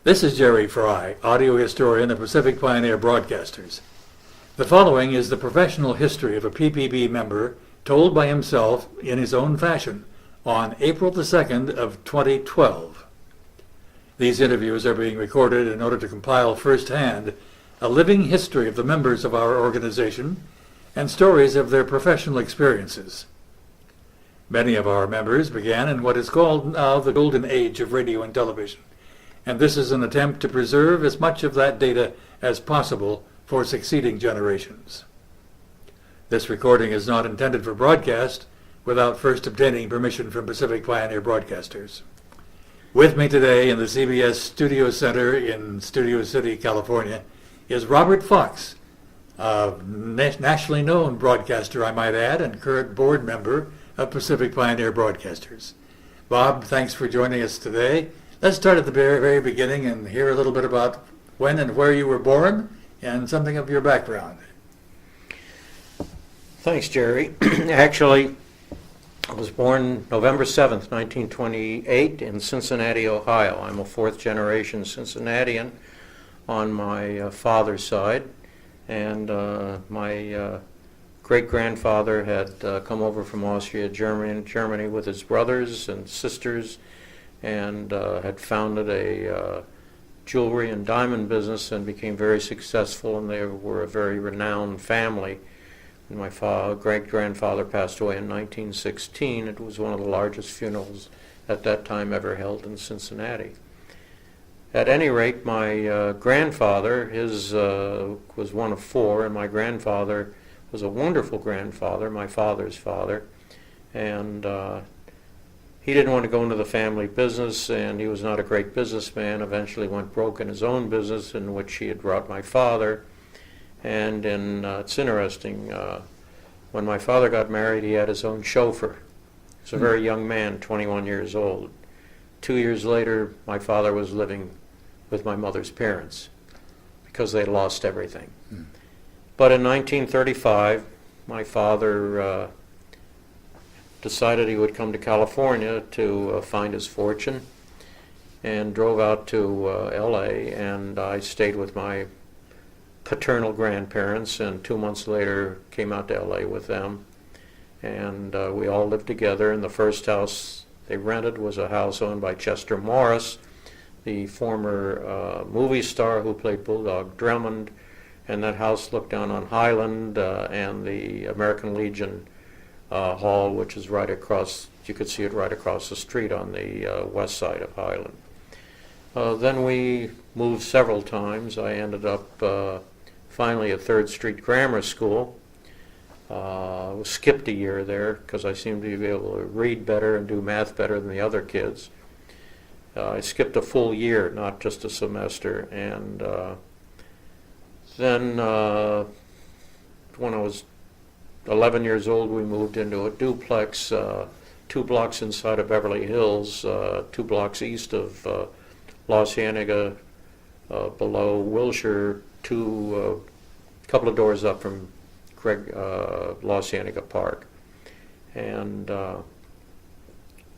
This is Jerry Fry, audio historian of Pacific Pioneer Broadcasters. The following is the professional history of a PPB member told by himself in his own fashion on April the 2nd of 2012. These interviews are being recorded in order to compile firsthand a living history of the members of our organization and stories of their professional experiences. Many of our members began in what is called now the golden age of radio and television, and this is an attempt to preserve as much of that data as possible for succeeding generations. This recording is not intended for broadcast without first obtaining permission from Pacific Pioneer Broadcasters. With me today in the CBS Studio Center in Studio City, California, is Robert Fox, a nationally known broadcaster, I might add, and current board member of Pacific Pioneer Broadcasters. Bob, thanks for joining us today. Let's start at the very beginning and hear a little bit about when and where you were born and something of your background. Thanks, Jerry. Actually, I was born November 7th, 1928 in Cincinnati, Ohio. I'm a fourth-generation Cincinnatian on my father's side, and my great-grandfather had come over from Austria, Germany with his brothers and sisters, and had founded a jewelry and diamond business and became very successful, and they were a very renowned family. When my great-grandfather passed away in 1916, it was one of the largest funerals at that time ever held in Cincinnati. At any rate, my grandfather, was one of four, and my grandfather was a wonderful grandfather, my father's father, and he didn't want to go into the family business, and he was not a great businessman. Eventually went broke in his own business, in which he had brought my father. And it's interesting, when my father got married, he had his own chauffeur. He was a very young man, 21 years old. 2 years later, my father was living with my mother's parents because they had lost everything. But in 1935, my father decided he would come to California to find his fortune, and drove out to L.A., and I stayed with my paternal grandparents, and 2 months later came out to L.A. with them, and we all lived together. And the first house they rented was a house owned by Chester Morris, the former movie star who played Bulldog Drummond, and that house looked down on Highland and the American Legion Hall, which is right across, you could see it right across the street on the west side of Highland. Then we moved several times. I ended up finally at 3rd Street Grammar School. Skipped a year there because I seemed to be able to read better and do math better than the other kids. I skipped a full year, not just a semester, and then when I was 11 years old, we moved into a duplex 2 blocks inside of Beverly Hills, 2 blocks east of La Cienega, below Wilshire, a couple of doors up from La Cienega Park. And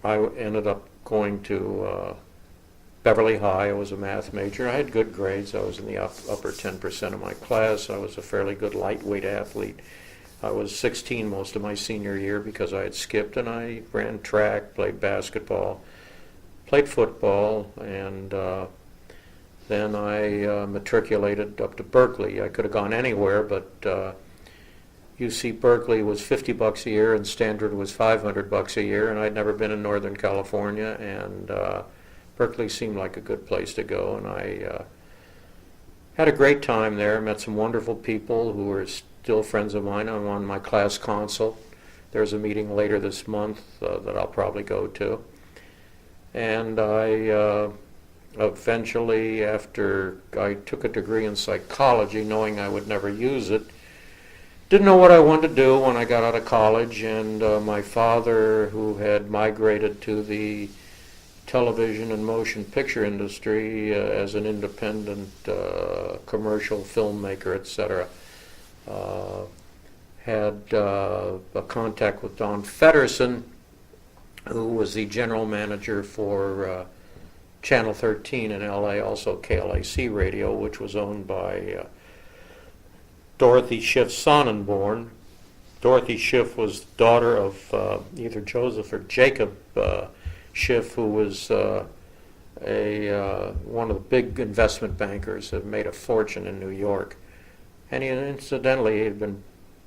I ended up going to Beverly High. I was a math major. I had good grades. I was in the upper 10% of my class. I was a fairly good lightweight athlete. I was 16 most of my senior year because I had skipped, and I ran track, played basketball, played football, and then I matriculated up to Berkeley. I could have gone anywhere, but UC Berkeley was $50 a year and Stanford was $500 a year, and I'd never been in Northern California, and Berkeley seemed like a good place to go, and I had a great time there, met some wonderful people who were still friends of mine. I'm on my class council. There's a meeting later this month that I'll probably go to. And I eventually, after I took a degree in psychology, knowing I would never use it, didn't know what I wanted to do when I got out of college, and my father, who had migrated to the television and motion picture industry as an independent commercial filmmaker, etc., had a contact with Don Fedderson, who was the general manager for Channel 13 in LA, also KLAC Radio, which was owned by Dorothy Schiff Sonnenborn. Dorothy Schiff was the daughter of either Joseph or Jacob Schiff, who was one of the big investment bankers that made a fortune in New York. And incidentally, he had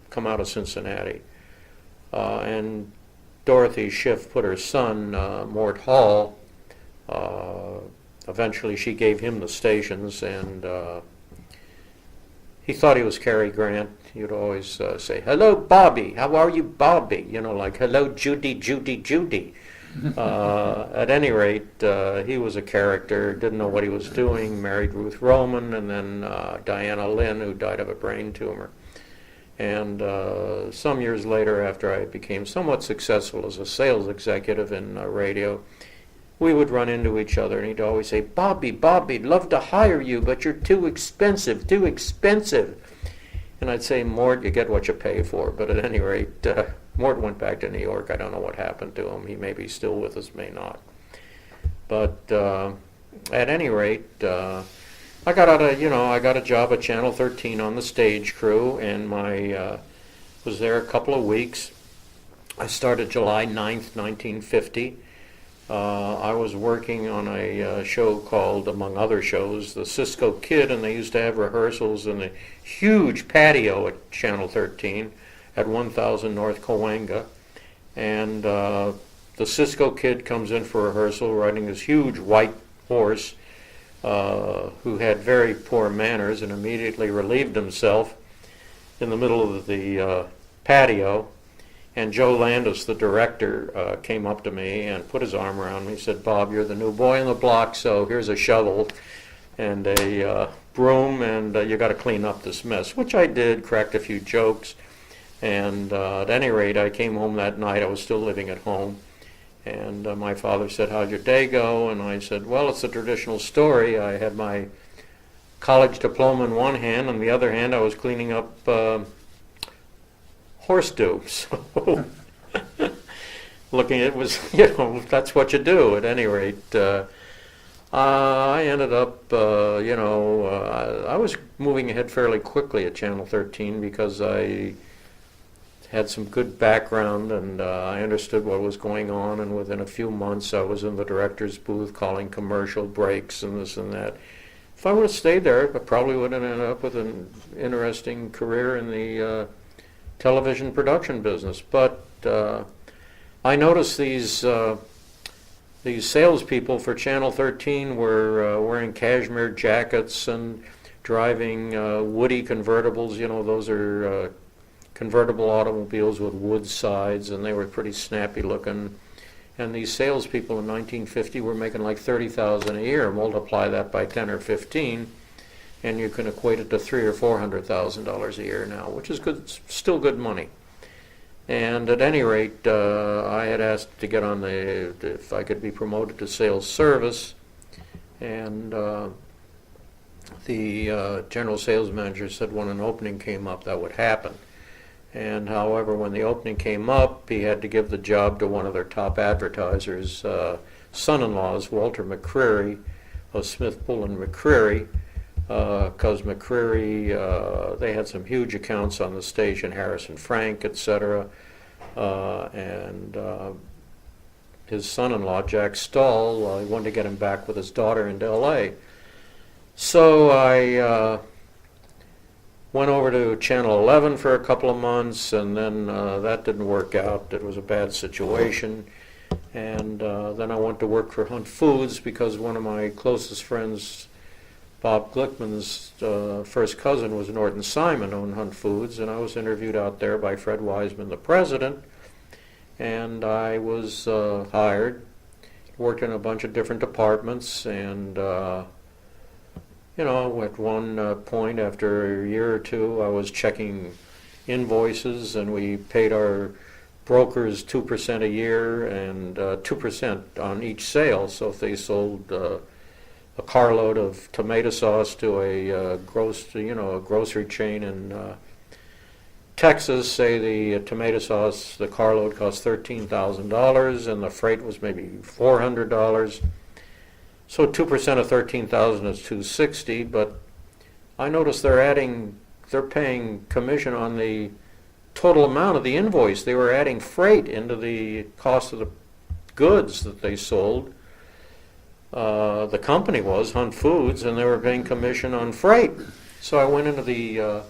come out of Cincinnati. And Dorothy Schiff put her son, Mort Hall, eventually she gave him the stations, and he thought he was Cary Grant. You'd always say, "Hello, Bobby. How are you, Bobby?" Like, "Hello, Judy, Judy, Judy." At any rate, he was a character, didn't know what he was doing, married Ruth Roman, and then Diana Lynn, who died of a brain tumor. And some years later, after I became somewhat successful as a sales executive in radio, we would run into each other, and he'd always say, "Bobby, Bobby, love to hire you, but you're too expensive, too expensive." And I'd say, "Mort, you get what you pay for." But at any rate, Mort went back to New York. I don't know what happened to him. He may be still with us, may not. But at any rate, I got a job at Channel 13 on the stage crew, and was there a couple of weeks. I started July 9th, 1950. I was working on a show called, among other shows, The Cisco Kid, and they used to have rehearsals in a huge patio at Channel 13 at 1000 North Cahuenga. And the Cisco Kid comes in for rehearsal riding this huge white horse who had very poor manners and immediately relieved himself in the middle of the patio. And Joe Landis, the director, came up to me and put his arm around me. He said, "Bob, you're the new boy on the block, so here's a shovel and a broom, and you got to clean up this mess," which I did, cracked a few jokes. And at any rate, I came home that night. I was still living at home. And my father said, "How'd your day go?" And I said, "Well, it's a traditional story. I had my college diploma in one hand, and the other hand I was cleaning up horse dew." So looking at it was, that's what you do. At any rate, I ended up, I was moving ahead fairly quickly at Channel 13 because I had some good background, and I understood what was going on, and within a few months I was in the director's booth calling commercial breaks and this and that. If I would have stayed there, I probably would have ended up with an interesting career in the television production business. But I noticed these salespeople for Channel 13 were wearing cashmere jackets and driving Woody convertibles. Those are convertible automobiles with wood sides, and they were pretty snappy looking. And these salespeople in 1950 were making like $30,000 a year. Multiply that by 10 or 15, and you can equate it to $300,000 or $400,000 a year now, which is good, still good money. And at any rate, I had asked to get on if I could be promoted to sales service, and the general sales manager said when an opening came up that would happen. And however, when the opening came up, he had to give the job to one of their top advertisers, son-in-laws, Walter McCreary of Smith, Pool and McCreary, because McCreary, they had some huge accounts on the station, Harrison Frank, etc. And his son-in-law, Jack Stahl, he wanted to get him back with his daughter into L.A. So I went over to Channel 11 for a couple of months, and then that didn't work out. It was a bad situation. And then I went to work for Hunt Foods because one of my closest friends, Bob Glickman's first cousin, was Norton Simon, owned Hunt Foods, and I was interviewed out there by Fred Wiseman, the president, and I was hired, worked in a bunch of different departments, and at one point after a year or two, I was checking invoices, and we paid our brokers 2% a year and 2% on each sale. So if they sold a carload of tomato sauce to a grocery chain in Texas, say the tomato sauce, the carload cost $13,000, and the freight was maybe $400. So 2% of 13,000 is 260, but I noticed they're paying commission on the total amount of the invoice. They were adding freight into the cost of the goods that they sold. The company was, Hunt Foods, and they were paying commission on freight. So I went into the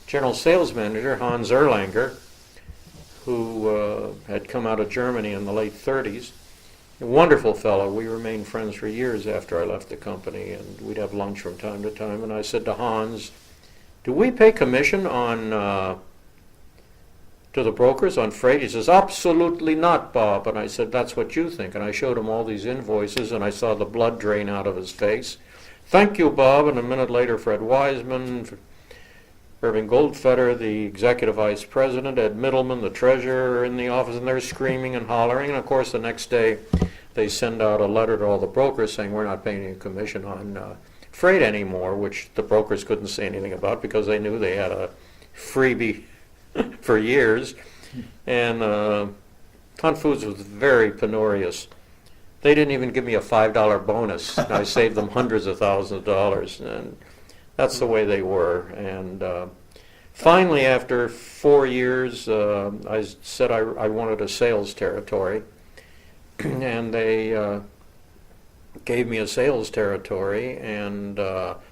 general sales manager, Hans Erlanger, who had come out of Germany in the late 30s. A wonderful fellow. We remained friends for years after I left the company, and we'd have lunch from time to time. And I said to Hans, do we pay commission on to the brokers on freight? He says, absolutely not, Bob. And I said, that's what you think. And I showed him all these invoices, and I saw the blood drain out of his face. Thank you, Bob. And a minute later, Fred Wiseman, Irving Goldfeder, the executive vice president, Ed Middleman, the treasurer, are in the office, and they're screaming and hollering. And of course, the next day, they send out a letter to all the brokers saying we're not paying any commission on freight anymore, which the brokers couldn't say anything about because they knew they had a freebie for years. And Hunt Foods was very penurious. They didn't even give me a $5 bonus. I saved them hundreds of thousands of dollars, and that's the way they were. And finally, after 4 years, I said I wanted a sales territory, and they gave me a sales territory, and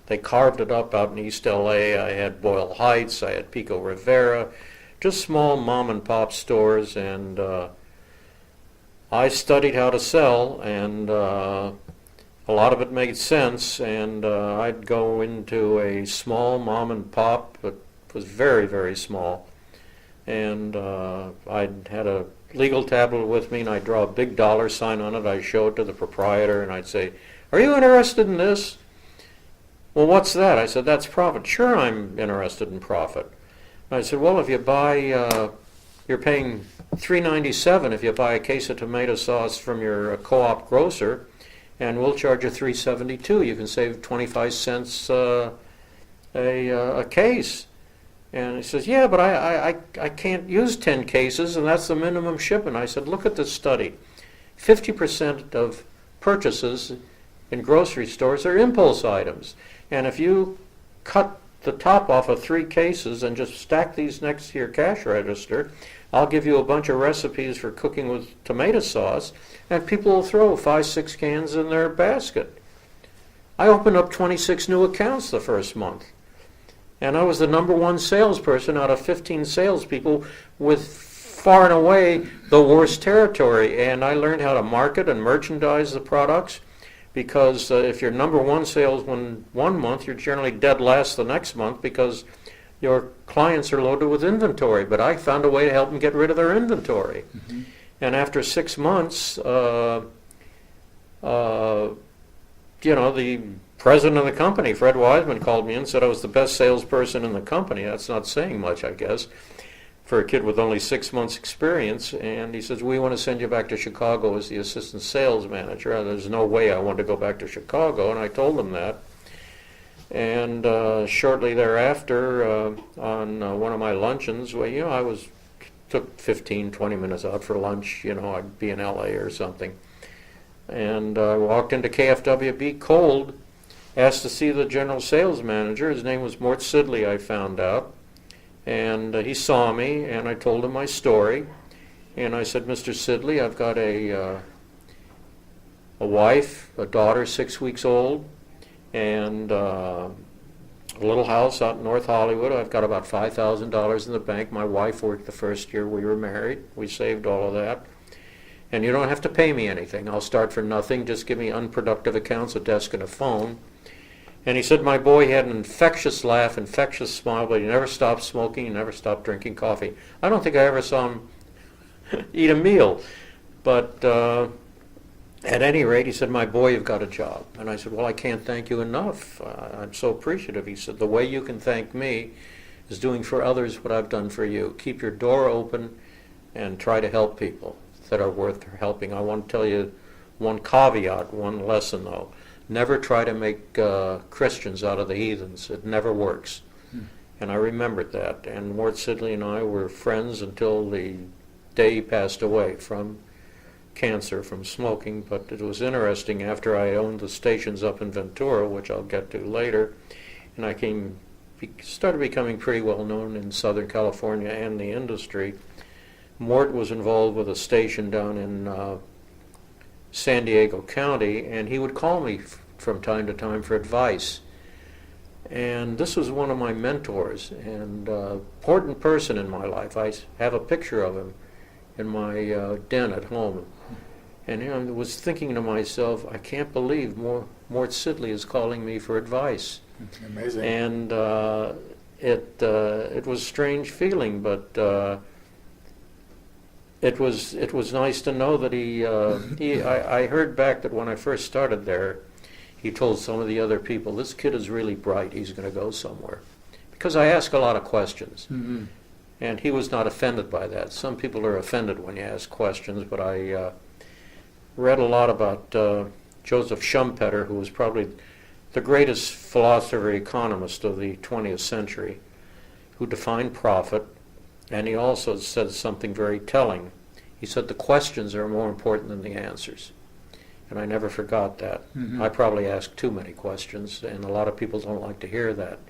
they carved it up out in East LA. I had Boyle Heights, I had Pico Rivera, just small mom and pop stores, and I studied how to sell, and a lot of it made sense, and I'd go into a small mom and pop, but it was very, very small, and I'd had a legal tablet with me, and I'd draw a big dollar sign on it. I'd show it to the proprietor, and I'd say, are you interested in this? Well, what's that? I said, that's profit. Sure, I'm interested in profit. And I said, well, if you buy, you're paying $3.97 if you buy a case of tomato sauce from your co-op grocer, and we'll charge you $3.72. You can save 25 cents a case. And he says, yeah, but I can't use 10 cases, and that's the minimum shipment. I said, look at this study. 50% of purchases in grocery stores are impulse items. And if you cut the top off of 3 cases and just stack these next to your cash register, I'll give you a bunch of recipes for cooking with tomato sauce, and people will throw 5, 6 cans in their basket. I opened up 26 new accounts the first month. And I was the #1 salesperson out of 15 salespeople with far and away the worst territory. And I learned how to market and merchandise the products, because if you're #1 salesman one month, you're generally dead last the next month because your clients are loaded with inventory. But I found a way to help them get rid of their inventory. Mm-hmm. And after 6 months, the president of the company, Fred Wiseman, called me and said I was the best salesperson in the company. That's not saying much, I guess, for a kid with only 6 months experience. And he says, we want to send you back to Chicago as the assistant sales manager. There's no way I want to go back to Chicago, and I told him that. And shortly thereafter, on one of my luncheons, well, took 15, 20 minutes out for lunch. I'd be in LA or something. And I walked into KFWB cold, asked to see the general sales manager. His name was Mort Sidley, I found out. And he saw me, and I told him my story. And I said, Mr. Sidley, I've got a wife, a daughter 6 weeks old, and a little house out in North Hollywood. I've got about $5,000 in the bank. My wife worked the first year we were married. We saved all of that. And you don't have to pay me anything. I'll start for nothing. Just give me unproductive accounts, a desk, and a phone. And he said my boy had an infectious laugh, infectious smile, but he never stopped smoking, he never stopped drinking coffee. I don't think I ever saw him eat a meal. But at any rate, he said, my boy, you've got a job. And I said, well, I can't thank you enough. I'm so appreciative. He said, the way you can thank me is doing for others what I've done for you. Keep your door open and try to help people that are worth helping. I want to tell you one caveat, one lesson, though. Never try to make Christians out of the heathens. It never works. And I remembered that. And Mort Sidley and I were friends until the day he passed away from cancer from smoking, but it was interesting after I owned the stations up in Ventura, which I'll get to later, and I started becoming pretty well known in Southern California and the industry. Mort was involved with a station down in San Diego County, and he would call me from time to time for advice. And this was one of my mentors, and important person in my life. I have a picture of him in my den at home. And I was thinking to myself, I can't believe Mort Sidley is calling me for advice. Amazing. And it was a strange feeling, but it was nice to know that I heard back that when I first started there, he told some of the other people, this kid is really bright, he's going to go somewhere. Because I ask a lot of questions. Mm-hmm. And he was not offended by that. Some people are offended when you ask questions, but I read a lot about Joseph Schumpeter, who was probably the greatest philosopher economist of the 20th century, who defined profit, and he also said something very telling. He said the questions are more important than the answers. And I never forgot that. Mm-hmm. I probably asked too many questions, and a lot of people don't like to hear that.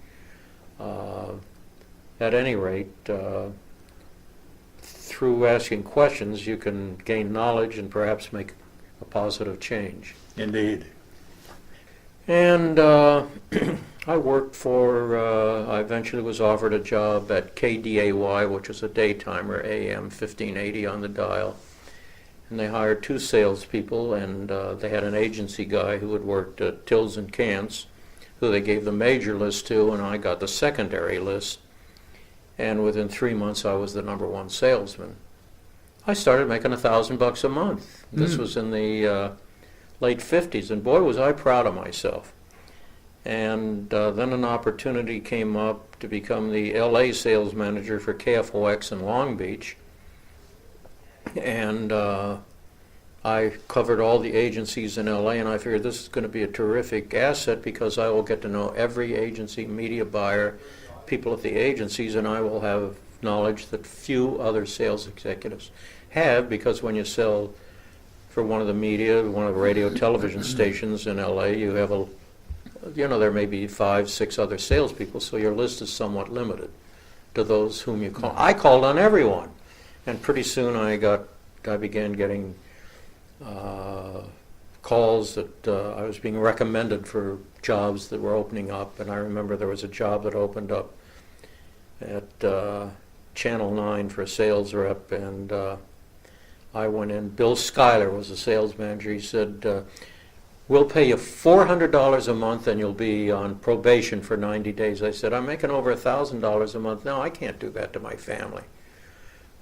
At any rate, through asking questions, you can gain knowledge and perhaps make a positive change. Indeed. And I worked I eventually was offered a job at KDAY, which was a daytimer, AM 1580 on the dial. And they hired 2 salespeople, and they had an agency guy who had worked at Tills and Cants, who they gave the major list to, and I got the secondary list. And within 3 months, I was the #1 salesman. I started making $1,000 a month. This was in the late 50s, and boy, was I proud of myself. And then an opportunity came up to become the LA sales manager for KFOX in Long Beach. And I covered all the agencies in LA, and I figured this is going to be a terrific asset because I will get to know every agency, media buyer, people at the agencies, and I will have knowledge that few other sales executives have, because when you sell for one of the media, one of the radio television stations in LA, you have there may be 5, 6 other salespeople, so your list is somewhat limited to those whom you call. I called on everyone. And pretty soon I began getting calls that I was being recommended for jobs that were opening up. And I remember there was a job that opened up at Channel 9 for a sales rep, and I went in. Bill Schuyler was the sales manager. He said, we'll pay you $400 a month and you'll be on probation for 90 days. I said, I'm making over $1,000 a month. No, I can't do that to my family.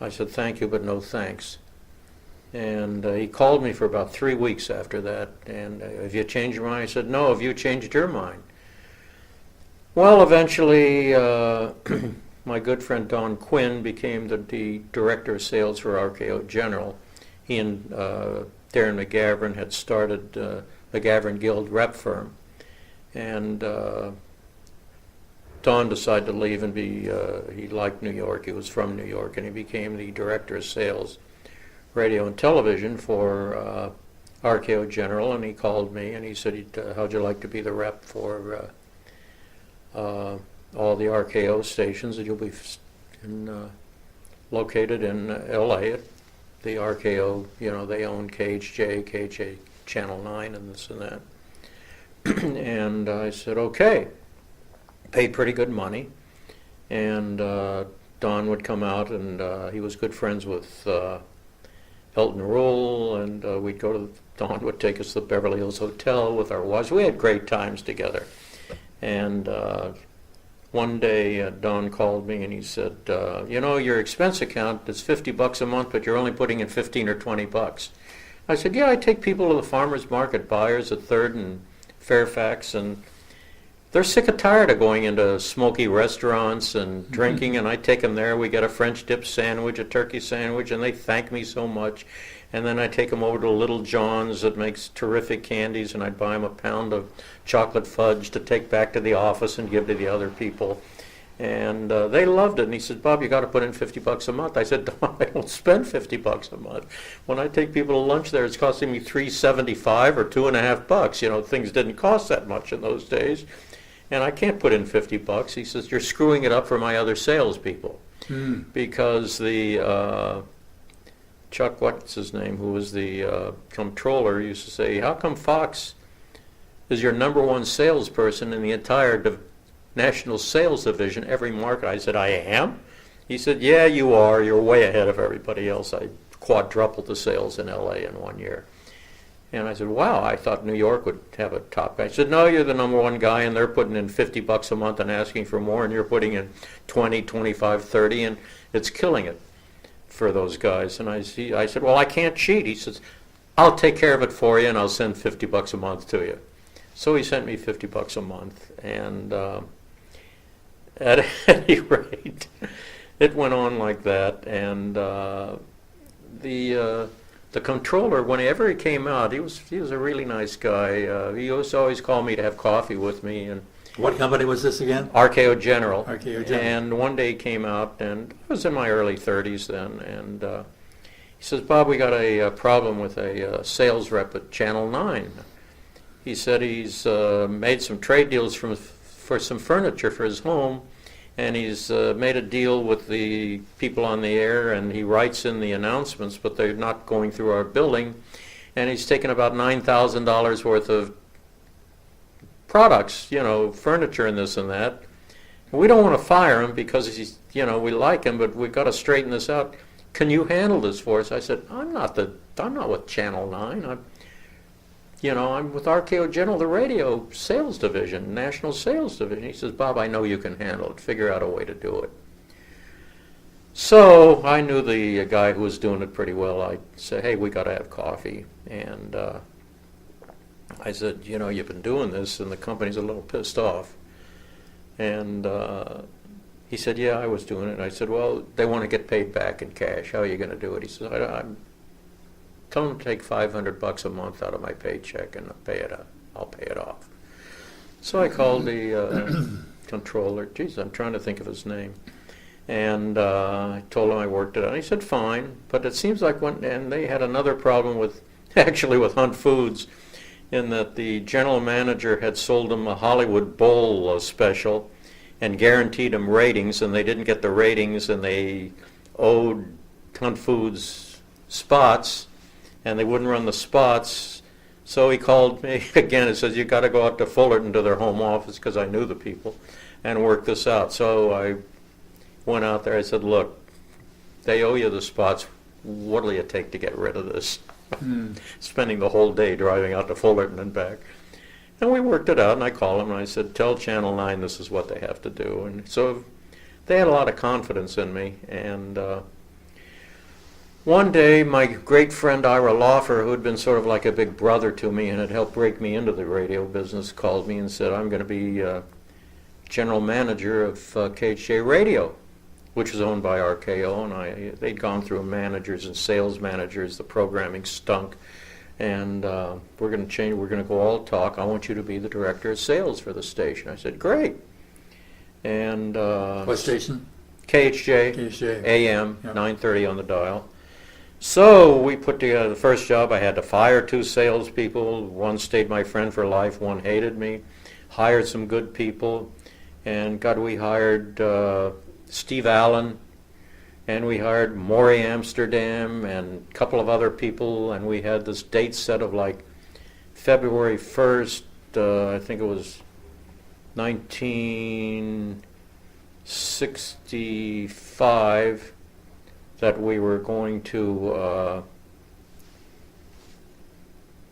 I said, thank you, but no thanks. And he called me for about 3 weeks after that, and have you changed your mind? I said, no, have you changed your mind? Well, eventually, my good friend Don Quinn became the director of sales for RKO General. He and Darren McGavran had started McGavran Guild rep firm, and Don decided to leave and he liked New York. He was from New York, and he became the director of sales, radio and television for RKO General, and he called me and he said, how'd you like to be the rep for all the RKO stations that you'll be located in LA. The RKO, they own KHJ, Channel 9, and this and that. And I said, okay. Paid pretty good money. And Don would come out, and he was good friends with Elton Rule, and we'd go to, Don would take us to the Beverly Hills Hotel with our wives. We had great times together. And one day, Don called me and he said, your expense account is $50 a month, but you're only putting in 15 or 20 bucks. I said, yeah, I take people to the farmers market, buyers at 3rd and Fairfax, and they're sick and tired of going into smoky restaurants and drinking, and I take them there. We get a French dip sandwich, a turkey sandwich, and they thank me so much. And then I take them over to Little John's that makes terrific candies, and I'd buy them a pound of chocolate fudge to take back to the office and give to the other people. And they loved it. And he said, Bob, you got to put in $50 a month. I said, Don, I don't spend $50 a month. When I take people to lunch there, it's costing me $3.75 or $2.50. You know, things didn't cost that much in those days. And I can't put in $50. He says, you're screwing it up for my other salespeople. Because the Chuck, what's his name, who was the comptroller, used to say, how come Fox is your number one salesperson in the entire national sales division, every market? I said, I am? He said, yeah, you are. You're way ahead of everybody else. I quadrupled the sales in L.A. in 1 year. And I said, wow, I thought New York would have a top guy. He said, no, you're the number one guy, and they're putting in $50 a month and asking for more, and you're putting in 20, 25, 30, and it's killing it for those guys. And I said, well, I can't cheat. He says, I'll take care of it for you, and I'll send $50 a month to you. So he sent me $50 a month, and at any rate, it went on like that. And the controller, whenever he came out, he was a really nice guy. He used to always call me to have coffee with me. And What company was this again? RKO General. RKO General. And one day he came out, and I was in my early 30s then, and he says, Bob, we got a problem with a sales rep at Channel 9. He said he's made some trade deals for some furniture for his home, and he's made a deal with the people on the air, and he writes in the announcements, but they're not going through our building, and he's taken about $9,000 worth of products, you know, furniture and this and that. And we don't want to fire him because he's, you know, we like him, but we've got to straighten this out. Can you handle this for us? I said, I'm not with Channel 9. I'm with RKO General, the radio sales division, national sales division. He says, Bob, I know you can handle it. Figure out a way to do it. So I knew the guy who was doing it pretty well. I said, hey, we got to have coffee. And I said, you know, you've been doing this, and the company's a little pissed off. And he said, yeah, I was doing it. And I said, well, they want to get paid back in cash. How are you going to do it? He said, tell them to take $500 a month out of my paycheck and I'll pay it off. So I called the controller. Geez, I'm trying to think of his name. And I told him I worked it out. And he said, fine. But it seems like and they had another problem with Hunt Foods, in that the general manager had sold them a Hollywood Bowl special and guaranteed them ratings, and they didn't get the ratings, and they owed Hunt Foods spots, and they wouldn't run the spots. So he called me again and says, you got to go out to Fullerton to their home office, because I knew the people, and work this out. So I went out there. I said, look, they owe you the spots. What will it take to get rid of this? Spending the whole day driving out to Fullerton and back. And we worked it out, and I called them, and I said, tell Channel 9 this is what they have to do. And so they had a lot of confidence in me. And one day, my great friend Ira Laufer, who had been sort of like a big brother to me and had helped break me into the radio business, called me and said, I'm going to be general manager of KHJ Radio, which is owned by RKO, and they'd gone through managers and sales managers. The programming stunk, and we're going to change. We're going to go all talk. I want you to be the director of sales for the station. I said, great. And what station? KHJ. AM, yep. 930 on the dial. So we put together the first job. I had to fire 2 salespeople. One stayed my friend for life. One hated me. Hired some good people, and we hired Steve Allen, and we hired Maury Amsterdam and a couple of other people, and we had this date set of like February 1st, I think it was 1965, that we were going to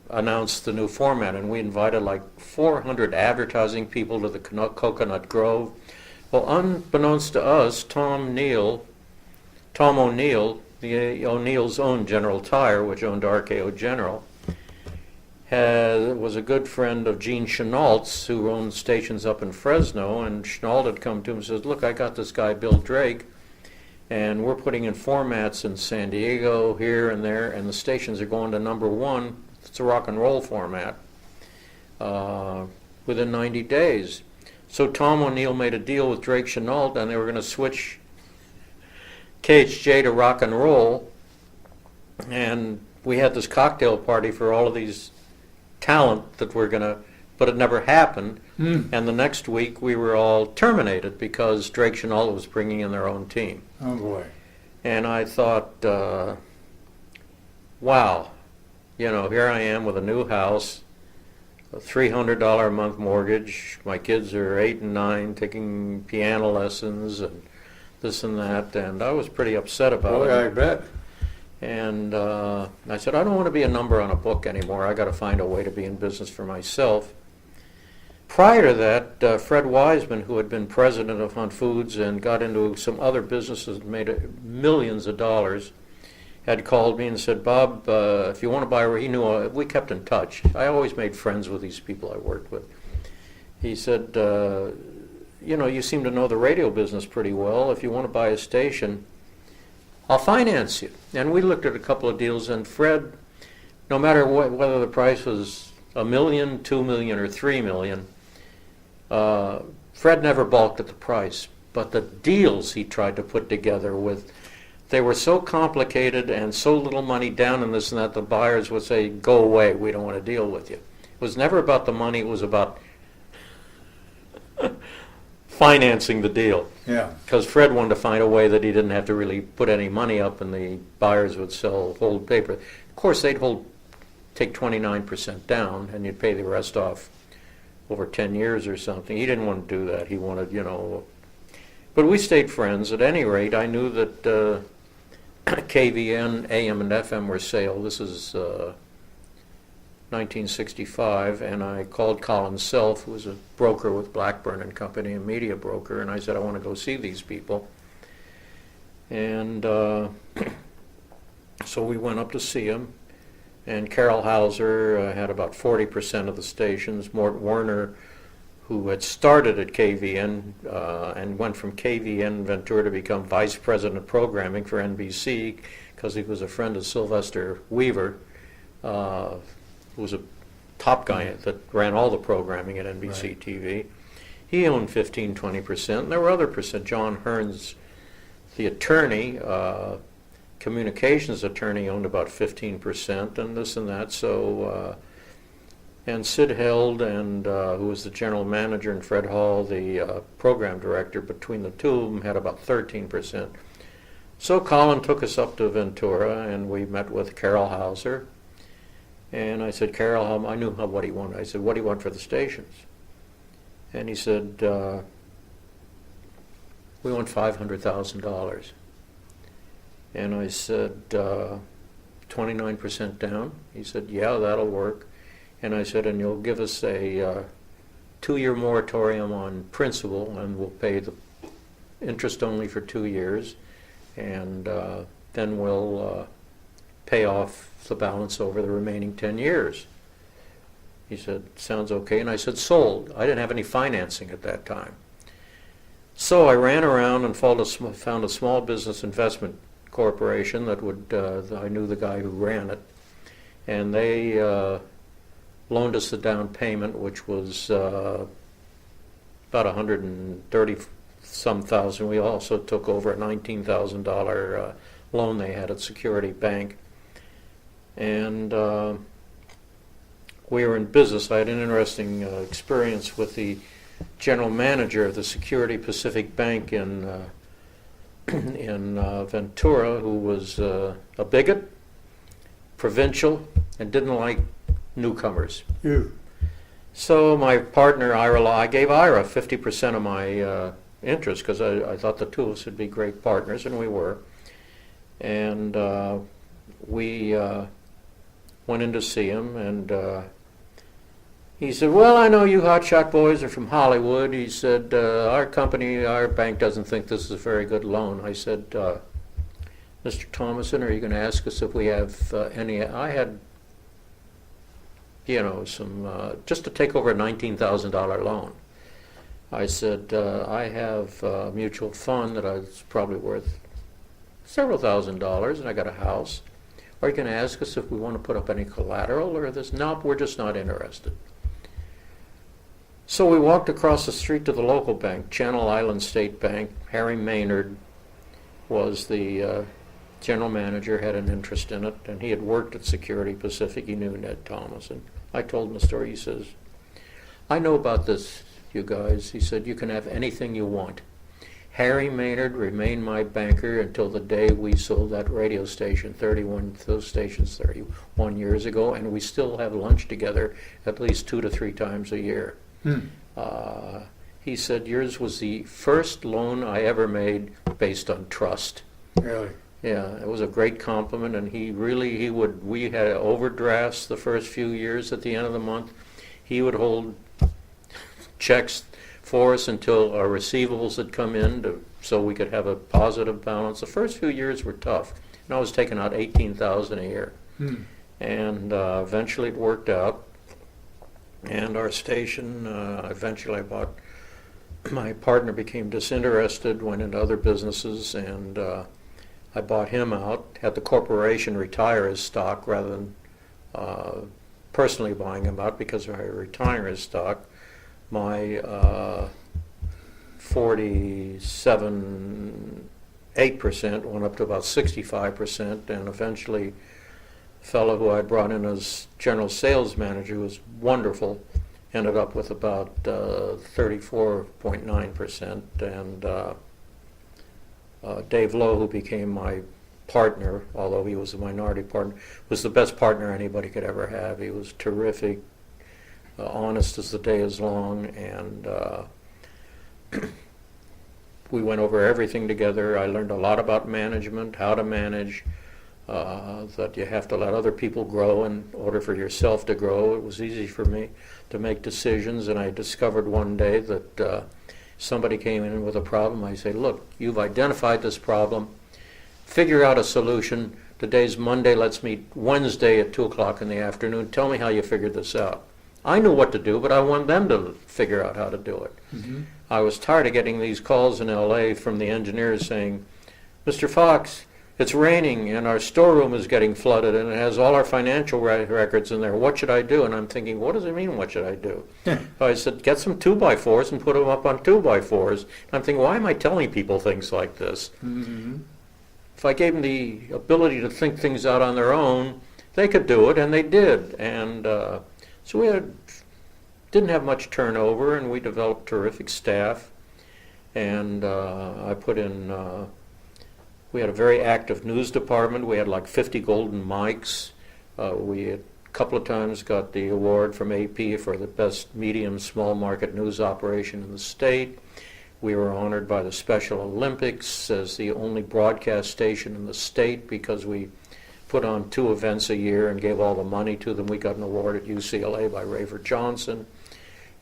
announce the new format, and we invited like 400 advertising people to the Coconut Grove. Well, unbeknownst to us, Tom O'Neill, the O'Neill's own General Tire, which owned RKO General, was a good friend of Gene Chenault's, who owned stations up in Fresno, and Chenault had come to him and says, look, I got this guy Bill Drake, and we're putting in formats in San Diego, here and there, and the stations are going to #1. It's a rock and roll format within 90 days. So Tom O'Neill made a deal with Drake Chenault, and they were going to switch KHJ to rock and roll. And we had this cocktail party for all of these talent that were going to, but it never happened. And the next week we were all terminated because Drake Chenault was bringing in their own team. Oh boy. And I thought, wow, here I am with a new house, a $300 a month mortgage. My kids are 8 and 9, taking piano lessons and this and that, and I was pretty upset about it. I bet. And I said, I don't want to be a number on a book anymore. I got to find a way to be in business for myself. Prior to that, Fred Wiseman, who had been president of Hunt Foods and got into some other businesses and made millions of dollars, had called me and said, Bob, if you want to buy, he knew, we kept in touch. I always made friends with these people I worked with. He said, you seem to know the radio business pretty well. If you want to buy a station, I'll finance you. And we looked at a couple of deals, and Fred, no matter whether the price was $1 million, $2 million, or $3 million, Fred never balked at the price. But the deals he tried to put together they were so complicated and so little money down in this and that, the buyers would say, go away, we don't want to deal with you. It was never about the money, it was about financing the deal. Yeah. Because Fred wanted to find a way that he didn't have to really put any money up and the buyers would hold paper. Of course, they'd take 29% down and you'd pay the rest off over 10 years or something. He didn't want to do that. He wanted, But we stayed friends. At any rate, I knew that KVN, AM, and FM were sale. This is 1965, and I called Colin Self, who was a broker with Blackburn and Company, a media broker, and I said, I want to go see these people. And so we went up to see him, and Carol Hauser had about 40% of the stations. Mort Werner, who had started at KVN and went from KVN Ventura to become vice president of programming for NBC because he was a friend of Sylvester Weaver, who was a top guy that ran all the programming at NBC Right. TV. He owned 15-20%, and there were other percent. John Hearns, the attorney, communications attorney, owned about 15%, and this and that. So, and Sid Held, and who was the general manager, and Fred Hall, the program director, between the two of them had about 13%. So Colin took us up to Ventura, and we met with Carol Hauser. And I said, Carol, I knew what he wanted. I said, what do you want for the stations? And he said, we want $500,000. And I said, 29% down? He said, yeah, that'll work. And I said, and you'll give us a 2-year moratorium on principal, and we'll pay the interest only for 2 years, and then we'll pay off the balance over the remaining 10 years. He said, sounds okay. And I said, sold. I didn't have any financing at that time. So I ran around and found a small business investment corporation that would, I knew the guy who ran it, and they loaned us the down payment, which was about $130-some thousand. We also took over a $19,000 loan they had at Security Bank. And we were in business. I had an interesting experience with the general manager of the Security Pacific Bank in Ventura, who was a bigot, provincial, and didn't like newcomers. You. So my partner, I gave Ira 50% of my interest because I thought the two of us would be great partners, and we were. And we went in to see him, and he said, well, I know you hotshot boys are from Hollywood. He said, our bank doesn't think this is a very good loan. I said, Mr. Thomason, are you going to ask us if we have any? I had, some, just to take over a $19,000 loan. I said, I have a mutual fund that is probably worth several $1,000s, and I got a house. Are you going to ask us if we want to put up any collateral or this? Nope, we're just not interested. So we walked across the street to the local bank, Channel Island State Bank. Harry Maynard was the general manager, had an interest in it, and he had worked at Security Pacific. He knew Ned Thomas. And I told him the story. He says, I know about this, you guys. He said, you can have anything you want. Harry Maynard remained my banker until the day we sold that radio station, those stations 31 years ago, and we still have lunch together at least 2 to 3 times a year. He said, yours was the first loan I ever made based on trust. Really? Yeah, it was a great compliment, and we had overdrafts the first few years at the end of the month. He would hold checks for us until our receivables had come in so we could have a positive balance. The first few years were tough, and I was taking out $18,000 a year. And eventually it worked out. And our station, eventually my partner became disinterested, went into other businesses, and I bought him out, had the corporation retire his stock rather than personally buying him out, because if I retire his stock, my 8% went up to about 65%, and eventually the fellow who I brought in as general sales manager, who was wonderful, ended up with about 34.9%, and Dave Lowe, who became my partner, although he was a minority partner, was the best partner anybody could ever have. He was terrific, honest as the day is long, and we went over everything together. I learned a lot about management, how to manage, that you have to let other people grow in order for yourself to grow. It was easy for me to make decisions, and I discovered one day that somebody came in with a problem. I say, look, you've identified this problem. Figure out a solution. Today's Monday. Let's meet Wednesday at 2 o'clock in the afternoon. Tell me how you figured this out. I knew what to do, but I want them to figure out how to do it. I was tired of getting these calls in L.A. from the engineers saying, Mr. Fox, it's raining and our storeroom is getting flooded and it has all our financial records in there. What should I do? And I'm thinking, what does it mean, what should I do? I said, get some 2x4s and put them up on 2x4s. And I'm thinking, why am I telling people things like this? If I gave them the ability to think things out on their own, they could do it, and they did. And so we didn't have much turnover, and we developed terrific staff. And I put in, we had a very active news department. We had like 50 golden mics. We had a couple of times got the award from AP for the best medium small market news operation in the state. We were honored by the Special Olympics as the only broadcast station in the state because we put on 2 events a year and gave all the money to them. We got an award at UCLA by Raver Johnson.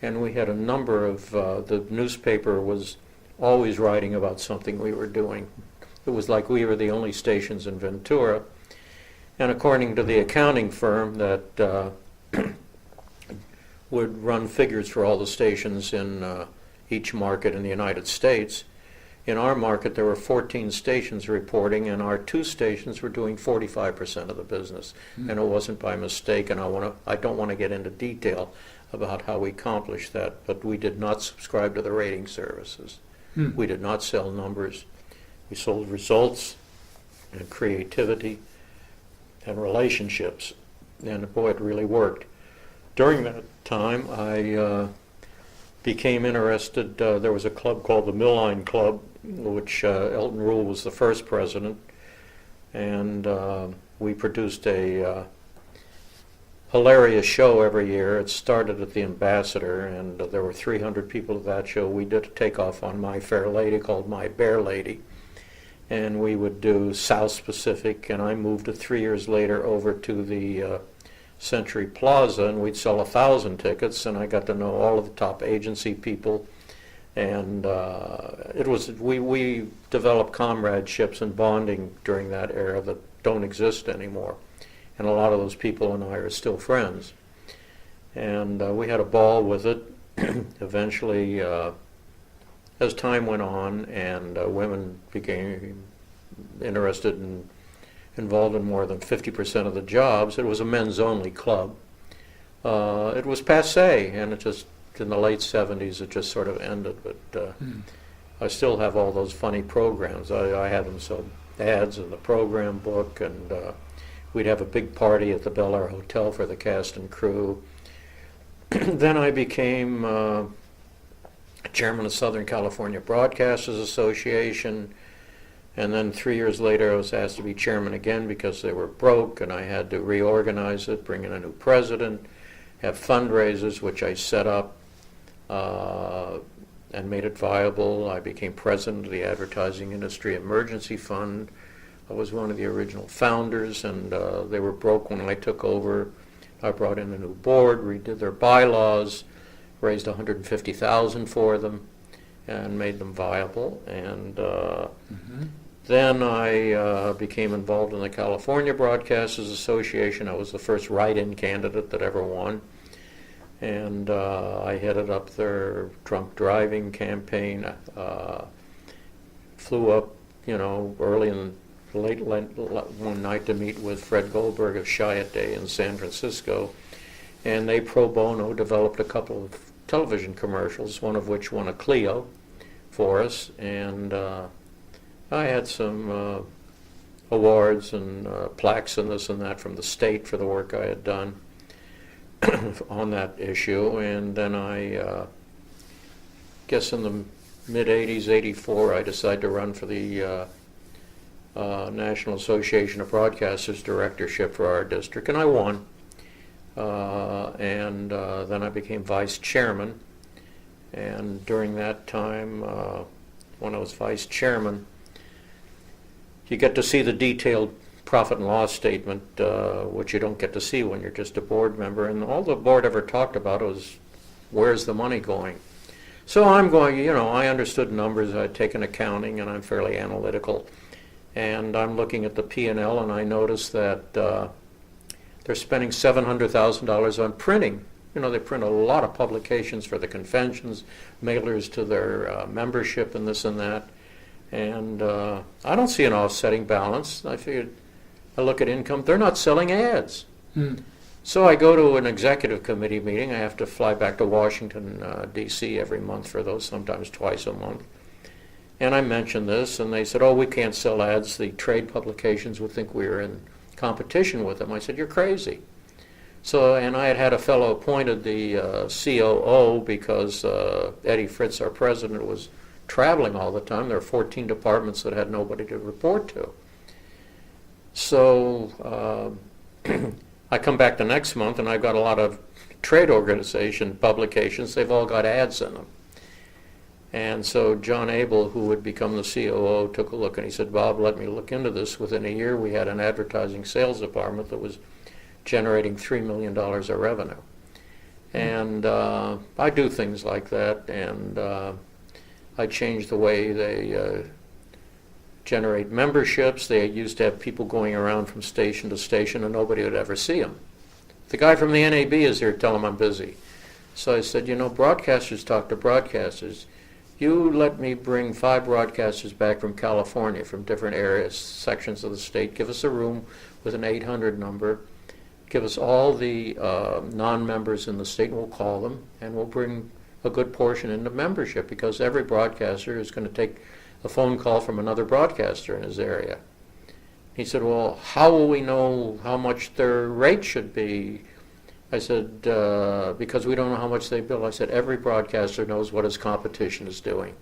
And we had a number of, the newspaper was always writing about something we were doing. It was like we were the only stations in Ventura. And according to the accounting firm that would run figures for all the stations in each market in the United States, in our market there were 14 stations reporting, and our 2 stations were doing 45% of the business. And it wasn't by mistake, and I don't want to get into detail about how we accomplished that, but we did not subscribe to the rating services. We did not sell numbers. We sold results and creativity and relationships, and boy, it really worked. During that time, I became interested. There was a club called the Millline Club, which Elton Rule was the first president, and we produced a hilarious show every year. It started at the Ambassador, and there were 300 people at that show. We did a takeoff on My Fair Lady called My Bear Lady, and we would do South Pacific, and I moved 3 years later over to the Century Plaza, and we'd sell 1,000 tickets, and I got to know all of the top agency people, and we developed comradeships and bonding during that era that don't exist anymore, and a lot of those people and I are still friends, and we had a ball with it. Eventually, as time went on and women became interested and involved in more than 50% of the jobs, it was a men's only club. It was passé, and it just in the late 70s, it just sort of ended. But I still have all those funny programs. I had them so ads in the program book, and we'd have a big party at the Bel Air Hotel for the cast and crew. Then I became chairman of Southern California Broadcasters Association, and then 3 years later I was asked to be chairman again because they were broke, and I had to reorganize it, bring in a new president, have fundraisers, which I set up and made it viable. I became president of the Advertising Industry Emergency Fund. I was one of the original founders, and they were broke when I took over. I brought in a new board, redid their bylaws, raised $150,000 for them, and made them viable. And then I became involved in the California Broadcasters Association. I was the first write-in candidate that ever won. And I headed up their drunk driving campaign. Flew up, early in late one night to meet with Fred Goldberg of Chiat in San Francisco, and they pro bono developed a couple of television commercials, one of which won a Clio for us, and I had some awards and plaques and this and that from the state for the work I had done on that issue. And then I guess in the mid-'80s, '84, I decided to run for the National Association of Broadcasters directorship for our district, and I won. And then I became vice chairman. And during that time, when I was vice chairman, you get to see the detailed profit and loss statement, which you don't get to see when you're just a board member. And all the board ever talked about was, where's the money going? So I'm going, I understood numbers. I'd taken accounting, and I'm fairly analytical. And I'm looking at the P&L, and I noticed that they're spending $700,000 on printing. They print a lot of publications for the conventions, mailers to their membership and this and that. And I don't see an offsetting balance. I figured, I look at income, they're not selling ads. So I go to an executive committee meeting. I have to fly back to Washington, D.C. every month for those, sometimes twice a month. And I mentioned this, and they said, oh, we can't sell ads. The trade publications would think we were in competition with them. I said, you're crazy. So, and I had a fellow appointed the COO because Eddie Fritz, our president, was traveling all the time. There were 14 departments that had nobody to report to. So I come back the next month, and I've got a lot of trade organization publications. They've all got ads in them. And so John Abel, who would become the COO, took a look, and he said, Bob, let me look into this. Within a year, we had an advertising sales department that was generating $3 million of revenue. And I do things like that, and I changed the way they generate memberships. They used to have people going around from station to station, and nobody would ever see them. The guy from the NAB is here, tell him I'm busy. So I said, broadcasters talk to broadcasters. You let me bring 5 broadcasters back from California, from different areas, sections of the state. Give us a room with an 800 number. Give us all the non-members in the state, and we'll call them, and we'll bring a good portion into membership, because every broadcaster is going to take a phone call from another broadcaster in his area. He said, well, how will we know how much their rate should be? I said, because we don't know how much they bill. I said, every broadcaster knows what his competition is doing.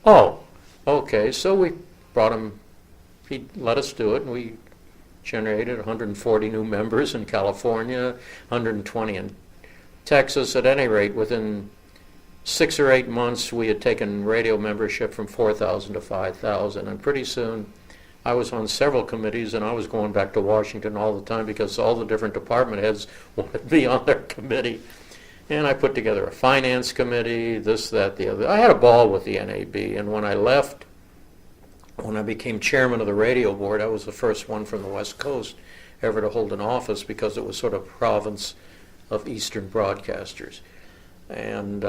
Oh, okay. So we brought him, he let us do it, and we generated 140 new members in California, 120 in Texas. At any rate, within 6 or 8 months, we had taken radio membership from 4,000 to 5,000, and pretty soon I was on several committees, and I was going back to Washington all the time because all the different department heads wanted to be on their committee. And I put together a finance committee, this, that, the other. I had a ball with the NAB, and when I left, when I became chairman of the radio board, I was the first one from the West Coast ever to hold an office, because it was sort of province of Eastern broadcasters. And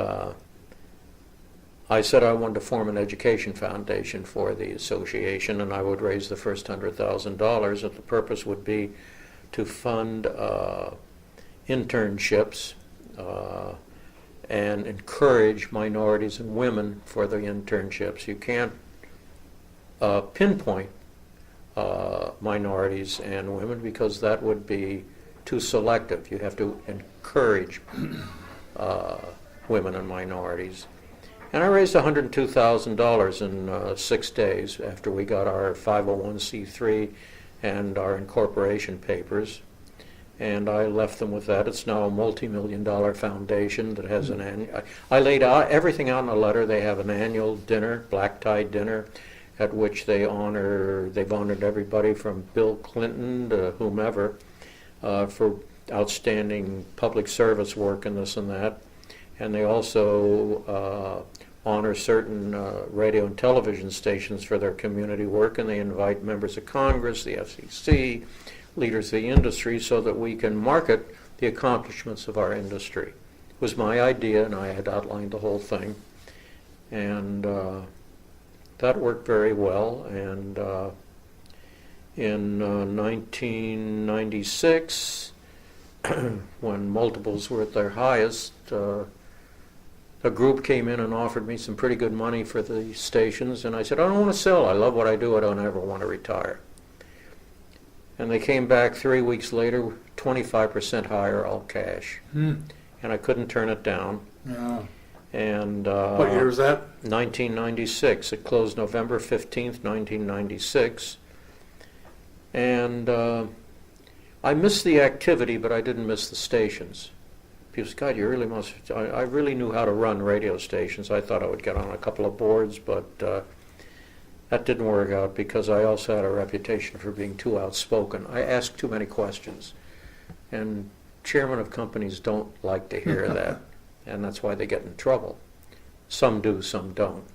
I said I wanted to form an education foundation for the association, and I would raise the first $100,000, and the purpose would be to fund internships and encourage minorities and women for the internships. You can't pinpoint minorities and women because that would be too selective. You have to encourage women and minorities. And I raised $102,000 in 6 days after we got our 501c3 and our incorporation papers. And I left them with that. It's now a multi-million-dollar foundation that has an annual. I laid out everything out in a letter. They have an annual dinner, black tie dinner, at which they've honored everybody from Bill Clinton to whomever for outstanding public service work and this and that. And they also honor certain radio and television stations for their community work, and they invite members of Congress, the FCC, leaders of the industry, so that we can market the accomplishments of our industry. It was my idea, and I had outlined the whole thing. And that worked very well. And in 1996, when multiples were at their highest, a group came in and offered me some pretty good money for the stations, and I said, I don't want to sell. I love what I do. I don't ever want to retire. And they came back 3 weeks later, 25% higher, all cash. And I couldn't turn it down. Yeah. And What year was that? 1996. It closed November 15th, 1996. And I missed the activity, but I didn't miss the stations. People said, God, you really must. I really knew how to run radio stations. I thought I would get on a couple of boards, but that didn't work out because I also had a reputation for being too outspoken. I asked too many questions. And chairmen of companies don't like to hear that, and that's why they get in trouble. Some do, some don't.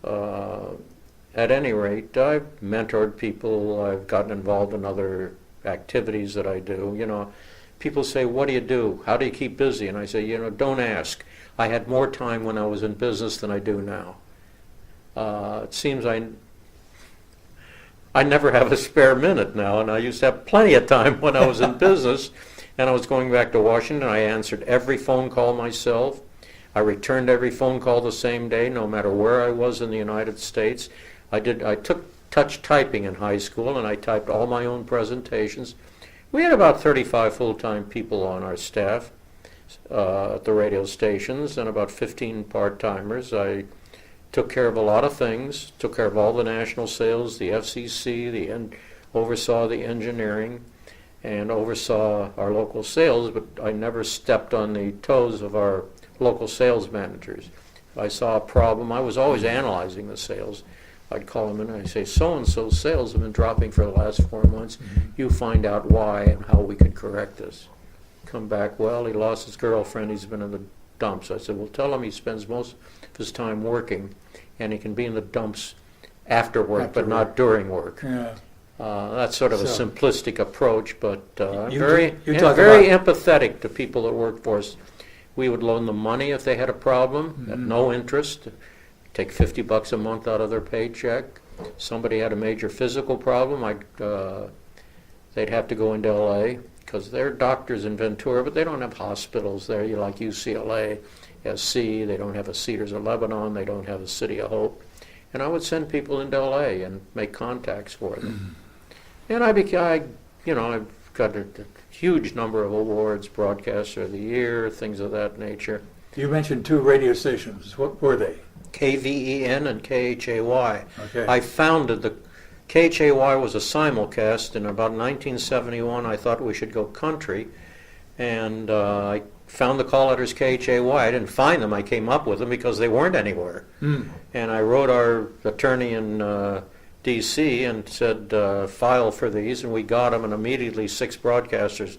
At any rate, I've mentored people. I've gotten involved in other activities that I do. You know, people say, what do you do? How do you keep busy? And I say, you know, don't ask. I had more time when I was in business than I do now. It seems I never have a spare minute now, and I used to have plenty of time when I was in business. And I was going back to Washington. I answered every phone call myself. I returned every phone call the same day, no matter where I was in the United States. I took touch typing in high school, and I typed all my own presentations. We had about 35 full-time people on our staff at the radio stations, and about 15 part-timers. I took care of a lot of things, took care of all the national sales, the FCC, oversaw the engineering, and oversaw our local sales, but I never stepped on the toes of our local sales managers. If I saw a problem, I was always analyzing the sales. I'd call them in and I'd say, so-and-so sales have been dropping for the last 4 months. You find out why and how we can correct this. Come back, well, he lost his girlfriend, he's been in the dumps. I said, well, tell him he spends most of his time working, and he can be in the dumps after work, but not during work. Yeah. That's sort of a simplistic approach, but I'm You very talk empathetic to people that work for us. We would loan them money if they had a problem at no interest, take $50 a month out of their paycheck. Somebody had a major physical problem, they'd have to go into L.A. because they're doctors in Ventura, but they don't have hospitals there. You like UCLA, SC, they don't have a Cedars of Lebanon, they don't have a City of Hope. And I would send people into L.A. and make contacts for them. And I've got a huge number of awards, Broadcaster of the Year, things of that nature. You mentioned 2 radio stations. What were they? KVEN and KHAY. Okay. I founded the KHAY was a simulcast in about 1971. I thought we should go country, and I found the call letters KHAY. I didn't find them. I came up with them because they weren't anywhere. And I wrote our attorney in D.C. and said, file for these, and we got them, and immediately 6 broadcasters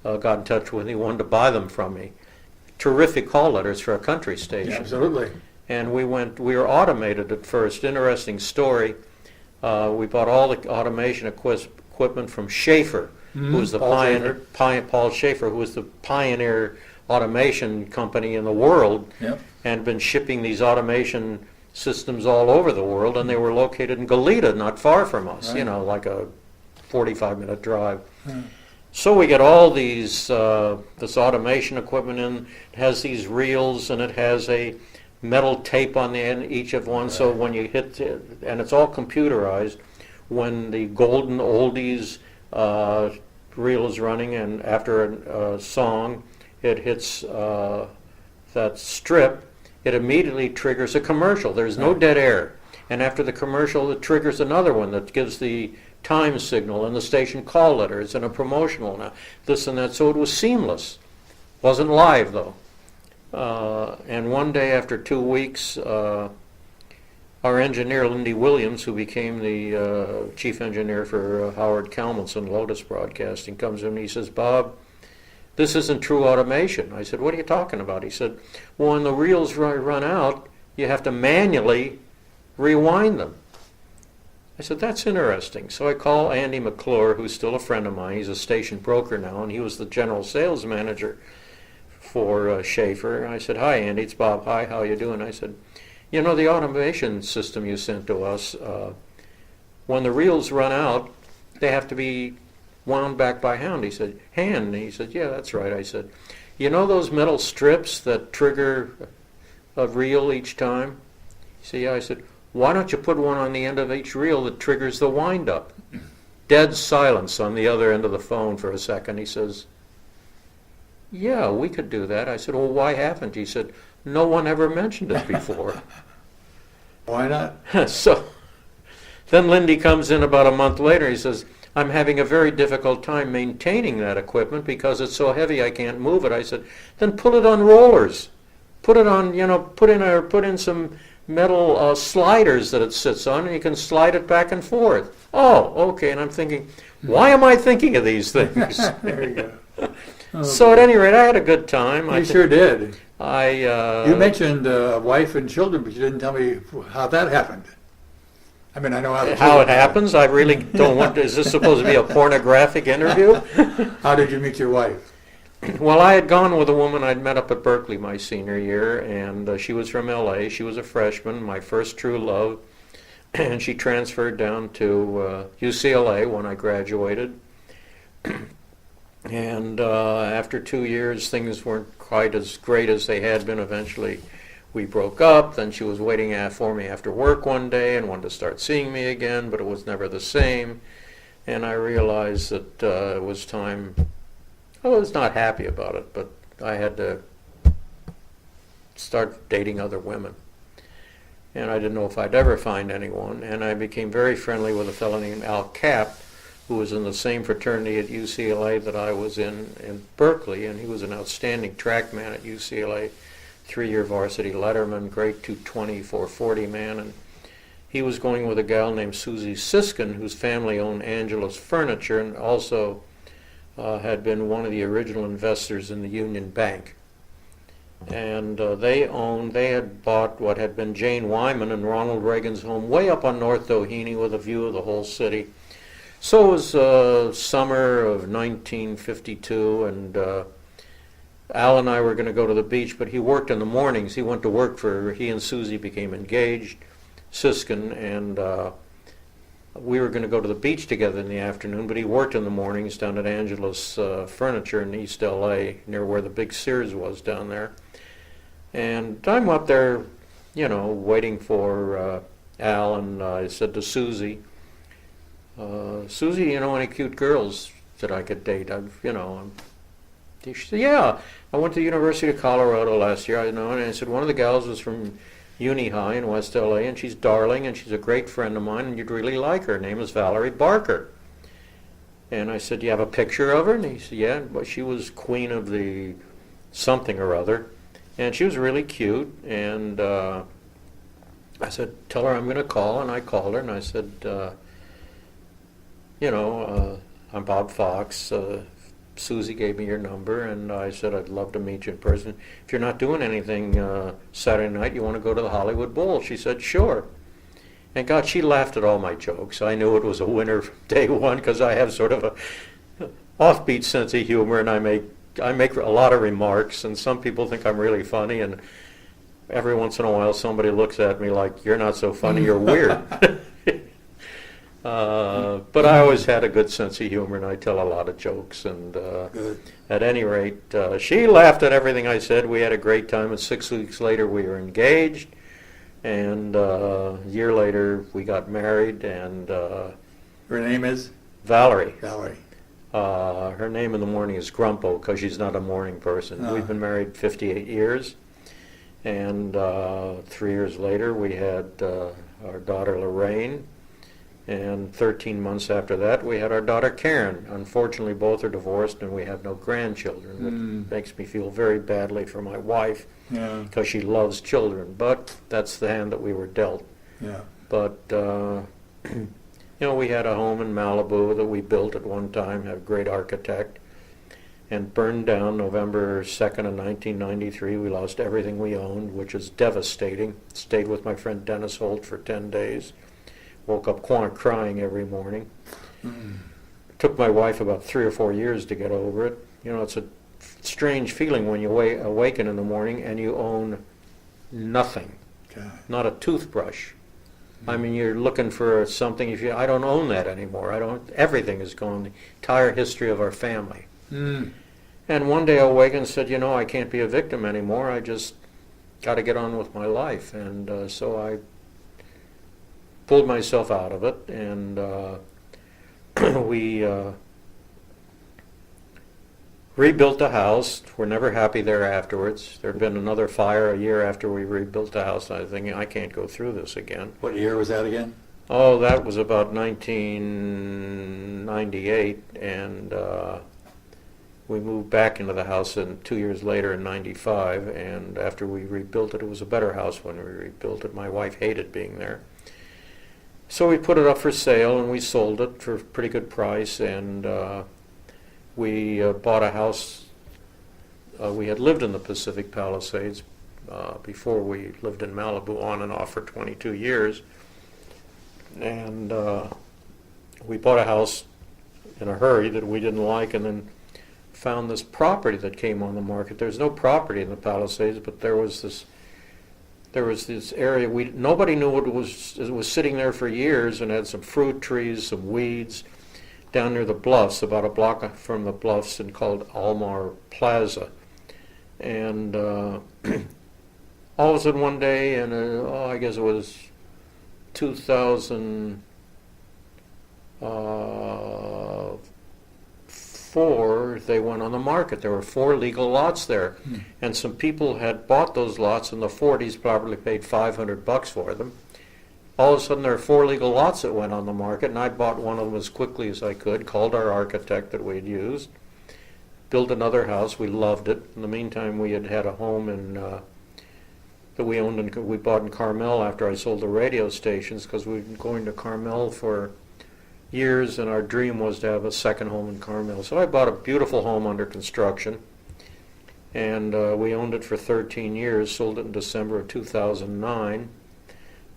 got in touch with me, wanted to buy them from me. Terrific call letters for a country station. Yeah, absolutely. And we were automated at first. Interesting story. We bought all the automation equipment from Schaefer, who was the pioneer, Paul Schaefer, who was the pioneer automation company in the world, and been shipping these automation systems all over the world, and they were located in Goleta, not far from us, like a 45-minute drive. So we get all these this automation equipment in. It has these reels, and it has a metal tape on the end each of one. So when you hit, and it's all computerized. When the golden oldies reel is running, and after a song, it hits that strip, it immediately triggers a commercial. There's no dead air. And after the commercial, it triggers another one that gives the time signal and the station call letters and a promotional, now this and that. So it was seamless. Wasn't live, though. And one day after 2 weeks, our engineer, Lindy Williams, who became the chief engineer for Howard Kalmanson Lotus Broadcasting, comes in and he says, "Bob, this isn't true automation." I said, "What are you talking about?" He said, "Well, when the reels run out, you have to manually rewind them." I said, "That's interesting." So I call Andy McClure, who's still a friend of mine. He's a station broker now, and he was the general sales manager for Schaefer. I said, "Hi, Andy, it's Bob. Hi, how you doing?" I said, "You know, the automation system you sent to us, when the reels run out, they have to be wound back by hand." He said, "Hand?" He said, "Yeah, that's right." I said, "You know those metal strips that trigger a reel each time?" He said, "Yeah." I said, "Why don't you put one on the end of each reel that triggers the wind-up?" Dead silence on the other end of the phone for a second. He says, "Yeah, we could do that." I said, "Well, why haven't you?" He said, "No one ever mentioned it before." Why not? So then Lindy comes in about a month later. He says, "I'm having a very difficult time maintaining that equipment because it's so heavy I can't move it." I said, "Then put it on rollers. Put it on, put in some metal sliders that it sits on, and you can slide it back and forth." "Oh, okay." And I'm thinking, why am I thinking of these things? There you go. Oh, So at any rate, I had a good time. you sure did. I You mentioned wife and children, but you didn't tell me how that happened. I mean, I know how the how children- it happens. I really don't want. Is this supposed to be a pornographic interview? How did you meet your wife? Well, I had gone with a woman I'd met up at Berkeley my senior year, and she was from L.A. She was a freshman, my first true love, and she transferred down to UCLA when I graduated. And after 2 years, things weren't quite as great as they had been. Eventually, we broke up. Then she was waiting for me after work one day and wanted to start seeing me again, but it was never the same. And I realized that it was time. I was not happy about it, but I had to start dating other women. And I didn't know if I'd ever find anyone. And I became very friendly with a fellow named Al Capp, who was in the same fraternity at UCLA that I was in Berkeley, and he was an outstanding track man at UCLA, 3-year varsity letterman, great 220, 440 man, and he was going with a gal named Susie Siskin, whose family owned Angelus Furniture and also had been one of the original investors in the Union Bank. And they had bought what had been Jane Wyman and Ronald Reagan's home way up on North Doheny with a view of the whole city. So it was summer of 1952, and Al and I were going to go to the beach, but he worked in the mornings. He went to work he and Susie became engaged, Siskin, and we were going to go to the beach together in the afternoon, but he worked in the mornings down at Angelus Furniture in East L.A., near where the big Sears was down there. And I'm up there, waiting for Al, and I said to Susie, "Susie, you know any cute girls that I could date?" She said, "Yeah, I went to the University of Colorado last year, and I said, one of the gals was from Uni High in West LA, and she's darling, and she's a great friend of mine, and you'd really like her. Her name is Valerie Barker." And I said, "Do you have a picture of her?" And he said, "Yeah, but she was queen of the something or other, and she was really cute." And I said, "Tell her I'm going to call," and I called her, and I said, "I'm Bob Fox. Susie gave me your number," and I said, "I'd love to meet you in person. If you're not doing anything Saturday night, you want to go to the Hollywood Bowl?" She said, "Sure." And God, she laughed at all my jokes. I knew it was a winner from day one because I have sort of a offbeat sense of humor, and I make a lot of remarks, and some people think I'm really funny, and every once in a while somebody looks at me like, "You're not so funny, you're weird." But I always had a good sense of humor, and I tell a lot of jokes. And Good. at any rate, she laughed at everything I said. We had a great time, and 6 weeks later we were engaged. And a year later we got married, and Her name is? Valerie. Valerie. Her name in the morning is Grumpo because she's not a morning person. Ah. We've been married 58 years, and 3 years later we had our daughter Lorraine, and 13 months after that we had our daughter Karen. Unfortunately, both are divorced, and we have no grandchildren, which makes me feel very badly for my wife Yeah. because she loves children, but that's the hand that we were dealt. Yeah. But you know, we had a home in Malibu that we built at one time, had a great architect, and burned down November 2nd of 1993. We lost everything we owned, which is devastating. Stayed with my friend Dennis Holt for 10 days. Woke up crying every morning. Took my wife about 3 or 4 years to get over it. You know, it's a strange feeling when you awaken in the morning and you own nothing, God. not a toothbrush. I mean, you're looking for something. I don't own that anymore. Everything is gone. The entire history of our family. Mm. And one day I awakened and said, you know, I can't be a victim anymore. I just got to get on with my life. And so I pulled myself out of it, and we rebuilt the house. We're never happy there afterwards. There had been another fire a year after we rebuilt the house. I was thinking, I can't go through this again. What year was that again? Oh, that was about 1998, and we moved back into the house 2 years later in 95, and after we rebuilt it, it was a better house when we rebuilt it. My wife hated being there. So we put it up for sale, and we sold it for a pretty good price, and we bought a house. We had lived in the Pacific Palisades before we lived in Malibu on and off for 22 years. And we bought a house in a hurry that we didn't like, and then found this property that came on the market. There's no property in the Palisades, but there was this area. Nobody knew it was sitting there for years, and had some fruit trees, some weeds, down near the bluffs, about a block from the bluffs, and called Almar Plaza. And all of a sudden one day, and I guess it was 2004, they went on the market. There were 4 legal lots there, and some people had bought those lots in the 40s, probably paid $500 for them. All of a sudden there were 4 legal lots that went on the market, and I bought one of them as quickly as I could, called our architect that we'd used, built another house. We loved it. In the meantime, we had a home that we owned, and we bought in Carmel after I sold the radio stations, because we'd been going to Carmel for years, and our dream was to have a second home in Carmel. So I bought a beautiful home under construction, and we owned it for 13 years, sold it in December of 2009.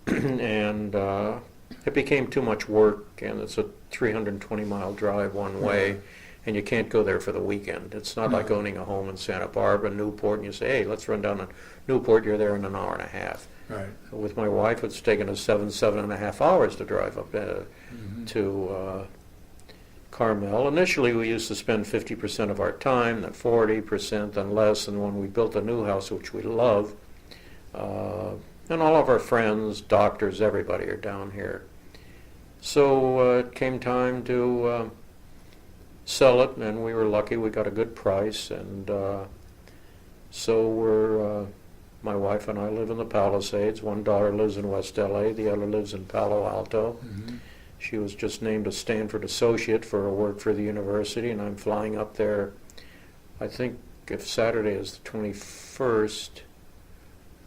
And it became too much work, and it's a 320-mile drive one way, and you can't go there for the weekend. It's not like owning a home in Santa Barbara, Newport, and you say, hey, let's run down to Newport. You're there in an hour and a half. Right. With my wife, it's taken us 7.5 hours to drive up to Carmel. Initially, we used to spend 50% of our time, then 40%, then less, and when we built a new house, which we love, and all of our friends, doctors, everybody are down here. So it came time to sell it, and we were lucky. We got a good price, and so my wife and I live in the Palisades. One daughter lives in West LA, the other lives in Palo Alto. She was just named a Stanford Associate for her work for the university, and I'm flying up there, I think if Saturday is the 21st,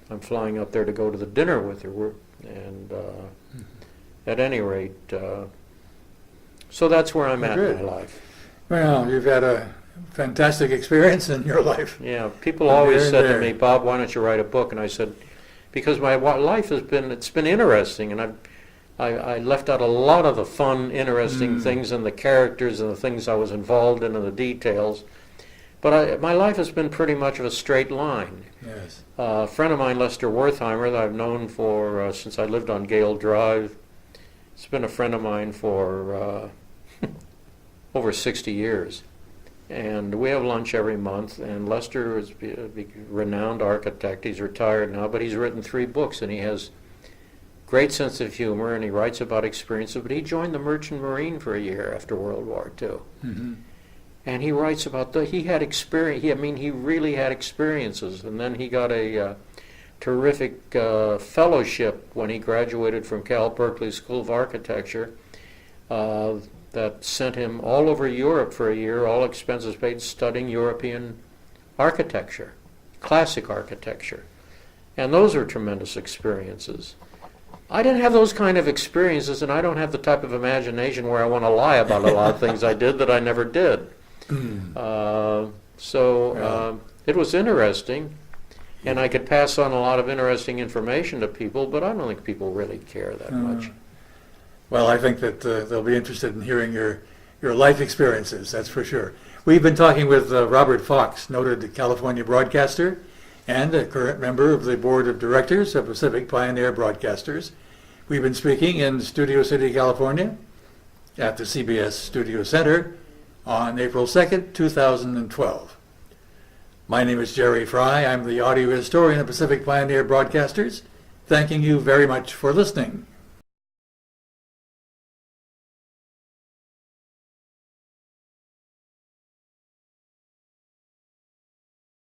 I'm flying up there to go to the dinner with her, and at any rate, so that's where I'm at in my life. Well, you've had a fantastic experience in your life. Yeah, people always said to me, Bob, why don't you write a book? And I said, because my life it's been interesting, and I left out a lot of the fun, interesting things, and the characters and the things I was involved in and the details. But my life has been pretty much of a straight line. Yes. A friend of mine, Lester Wertheimer, that I've known for since I lived on Gale Drive He's been a friend of mine for over 60 years. And we have lunch every month, and Lester is a renowned architect. He's retired now, but he's written 3 books, and he has great sense of humor, and he writes about experiences. But he joined the Merchant Marine for a year after World War II. Mm-hmm. And he writes about he had experience. He really had experiences. And then he got a terrific fellowship when he graduated from Cal Berkeley School of Architecture that sent him all over Europe for a year, all expenses paid, studying European architecture, classic architecture. And those are tremendous experiences. I didn't have those kind of experiences, and I don't have the type of imagination where I want to lie about a lot of things I did that I never did. It was interesting, and I could pass on a lot of interesting information to people, but I don't think people really care that much. Well, I think that they'll be interested in hearing your life experiences, that's for sure. We've been talking with Robert Fox, noted California broadcaster and a current member of the board of directors of Pacific Pioneer Broadcasters. We've been speaking in Studio City, California, at the CBS Studio Center on April 2nd, 2012. My name is Jerry Fry. I'm the audio historian of Pacific Pioneer Broadcasters, thanking you very much for listening.